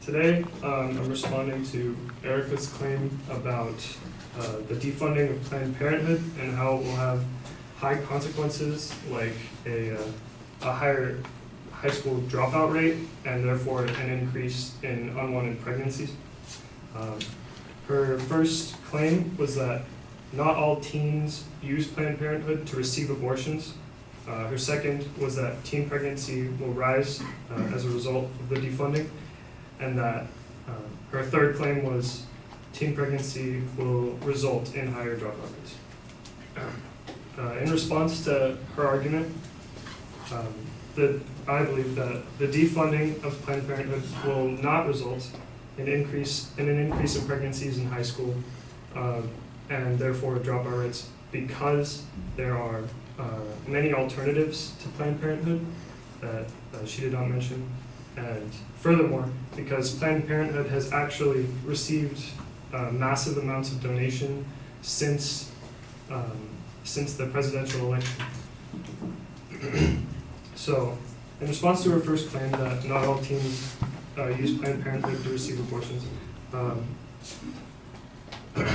Today, I'm responding to Erica's claim about the defunding of Planned Parenthood and how it will have high consequences, like a higher high school dropout rate and therefore an increase in unwanted pregnancies. Her first claim was that not all teens use Planned Parenthood to receive abortions. Her second was that teen pregnancy will rise as a result of the defunding, and that her third claim was teen pregnancy will result in higher dropout rates. In response to her argument, I believe that the defunding of Planned Parenthood will not result in an increase in pregnancies in high school, and therefore dropout rates, because there are many alternatives to Planned Parenthood that she did not mention, and furthermore, because Planned Parenthood has actually received massive amounts of donation since the presidential election. So, in response to her first claim that not all teens use Planned Parenthood to receive abortions,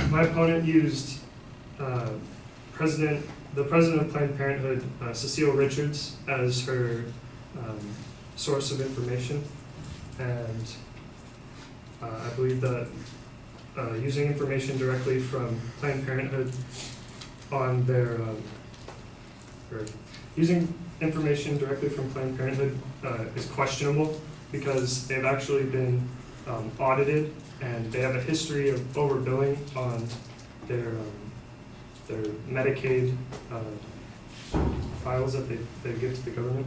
my opponent used the president of Planned Parenthood, Cecile Richards, as her source of information, and I believe that using information directly from Planned Parenthood on their using information directly from Planned Parenthood is questionable, because they've actually been audited and they have a history of overbilling on their Medicaid files that they give to the government.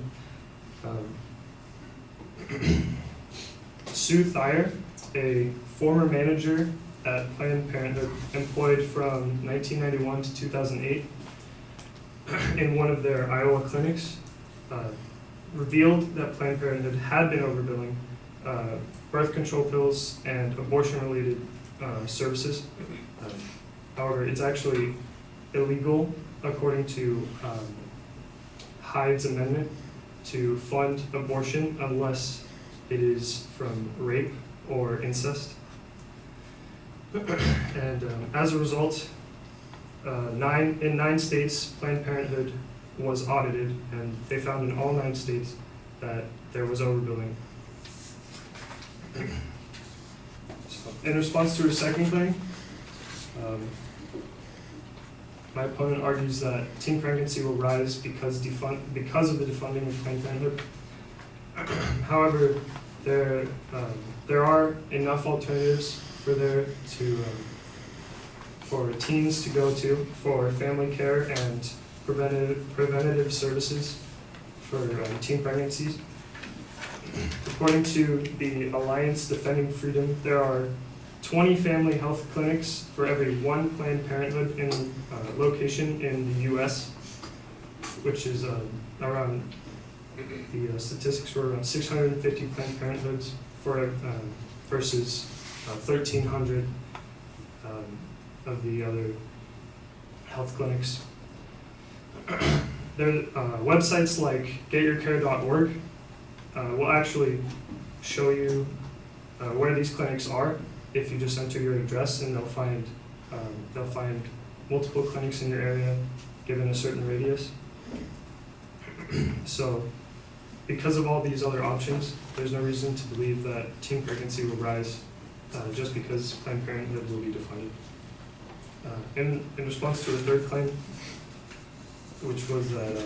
Sue Thayer, a former manager at Planned Parenthood, employed from 1991 to 2008 in one of their Iowa clinics, revealed that Planned Parenthood had been overbilling birth control pills and abortion-related services. However, it's actually illegal, according to Hyde's amendment, to fund abortion unless it is from rape or incest. And as a result, in 9 states, Planned Parenthood was audited, and they found in all 9 states that there was overbilling. So, in response to her second claim, my opponent argues that teen pregnancy will rise because of the defunding of Planned Parenthood. However, there are enough alternatives for teens to go to for family care and preventative services for teen pregnancies. According to the Alliance Defending Freedom, there are 20 family health clinics for every 1 Planned Parenthood in location in the U.S., which is around, the statistics were around 650 Planned Parenthoods versus 1,300 of the other health clinics. There websites like getyourcare.org will actually show you where these clinics are if you just enter your address, and they'll find multiple clinics in your area given a certain radius. So, because of all these other options, there's no reason to believe that teen pregnancy will rise just because Planned Parenthood will be defunded. In response to the third claim, which was that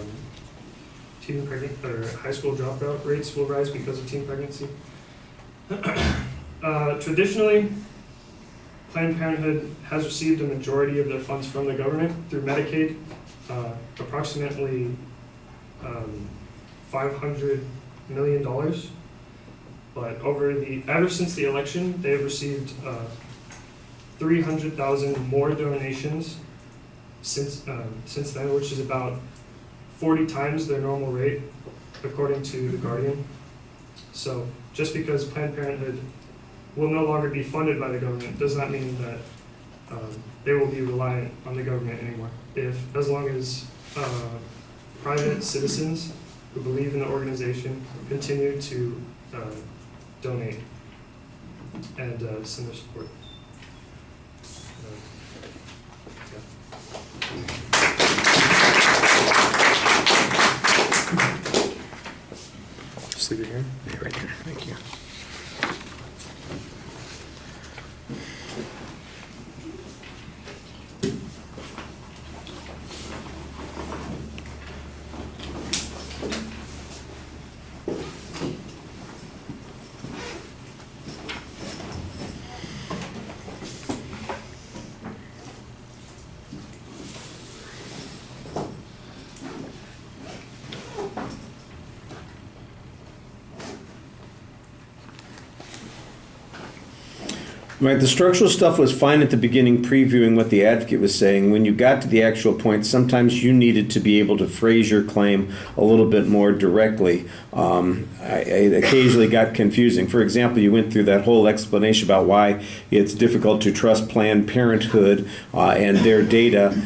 high school dropout rates will rise because of teen pregnancy. Traditionally, Planned Parenthood has received a majority of their funds from the government through Medicaid, approximately $500 million. But ever since the election, they have received 300,000 more donations since then, which is about 40 times their normal rate, according to The Guardian. So just because Planned Parenthood will no longer be funded by the government does not mean that they will be reliant on the government anymore. As long as private citizens who believe in the organization continue to donate. and send their support. Just leave it here. Yeah, right here. Thank you. Right, the structural stuff was fine at the beginning, previewing what the advocate was saying. When you got to the actual point, sometimes you needed to be able to phrase your claim a little bit more directly. It occasionally got confusing. For example, you went through that whole explanation about why it's difficult to trust Planned Parenthood and their data.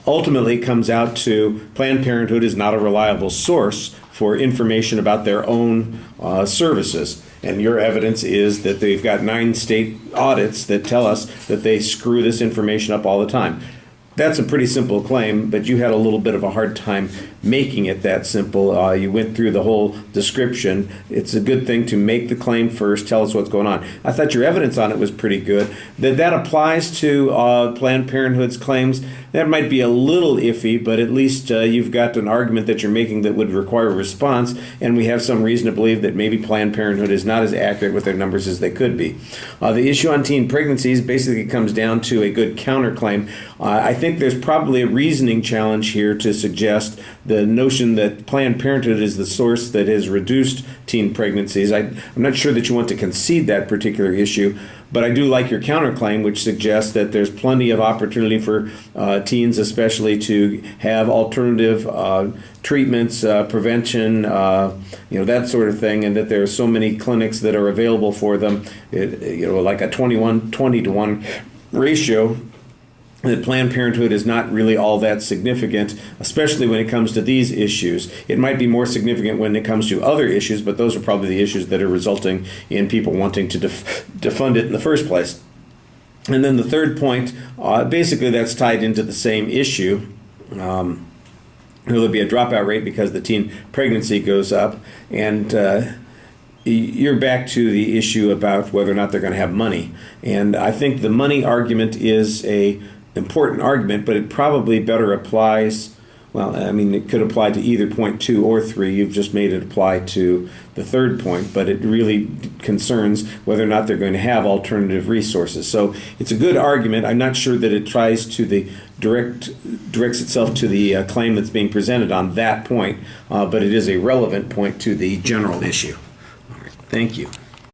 Ultimately comes out to Planned Parenthood is not a reliable source for information about their own services. And your evidence is that they've got 9 state audits that tell us that they screw this information up all the time. That's a pretty simple claim, but you had a little bit of a hard time making it that simple. You went through the whole description. It's a good thing to make the claim first, tell us what's going on. I thought your evidence on it was pretty good. That applies to Planned Parenthood's claims. That might be a little iffy, but at least you've got an argument that you're making that would require a response, and we have some reason to believe that maybe Planned Parenthood is not as accurate with their numbers as they could be. The issue on teen pregnancies basically comes down to a good counterclaim. I think there's probably a reasoning challenge here to suggest the notion that Planned Parenthood is the source that has reduced teen pregnancies. I'm not sure that you want to concede that particular issue, but I do like your counterclaim, which suggests that there's plenty of opportunity for teens especially to have alternative treatments, prevention, that sort of thing, and that there are so many clinics that are available for them, like a 20-to-1 ratio, that Planned Parenthood is not really all that significant, especially when it comes to these issues. It might be more significant when it comes to other issues, but those are probably the issues that are resulting in people wanting to defund it in the first place. And then the third point, basically that's tied into the same issue. There'll be a dropout rate because the teen pregnancy goes up, and you're back to the issue about whether or not they're going to have money. And I think the money argument is a important argument, but it probably better applies, it could apply to either point 2 or 3. You've just made it apply to the third point, but it really concerns whether or not they're going to have alternative resources. So it's a good argument. I'm not sure that it tries to directs itself to the claim that's being presented on that point, but it is a relevant point to the general issue. All right, thank you.